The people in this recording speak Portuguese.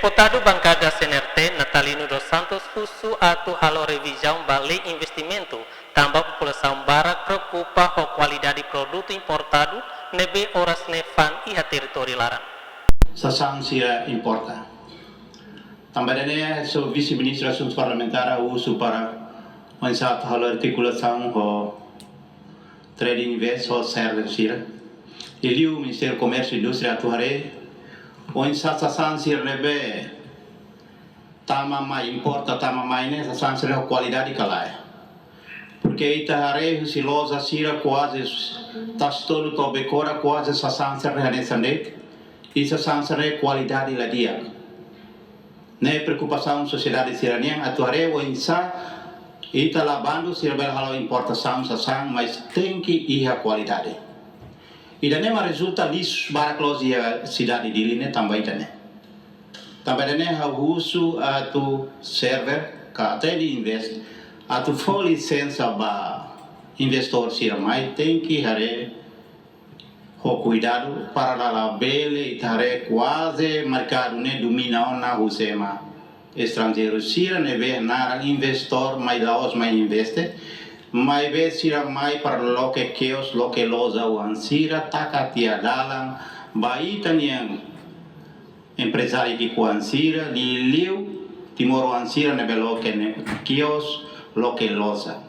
Deputado Bancada CNRT Natalino dos Santos husu atu halo revisão balik investimento tambah população barak preocupa com a qualidade de produto importado nebe horas nefan e a território laran. Sasang sira importa. Também sou vice-ministro assuntos parlamentares uso para pensar halo articulação com trading invest ou server sira. Ele o Ministério do Comércio e Indústria atuare onde sasang sira nebe tama mai importa tama mai ne sasang sira qualidade calai. Porque itahare silosa sira quase tastolo tobecora quase sasang sira nesande e sasang sira qualidade la dia. Ne preocupação sociedade siranian atuare o insa ita labando sira bel halo importação sasang mas tem que ir a qualidade. E daí resulta lis baraklosi a cidade de Line também daí. Também daí a uso atu server que até de invest atu for licença ba investor sira mais tem que hare ho cuidado para la bele e hare quase mercado ne domina na usema estrangeiro sira ne ver na investor mais laos mais investe mai ve sira mai para lo que keos lo que loza o ansira takatia dalang baita niang empresário que ansira li liu timoro ansira ne belo que ne keos lo que loza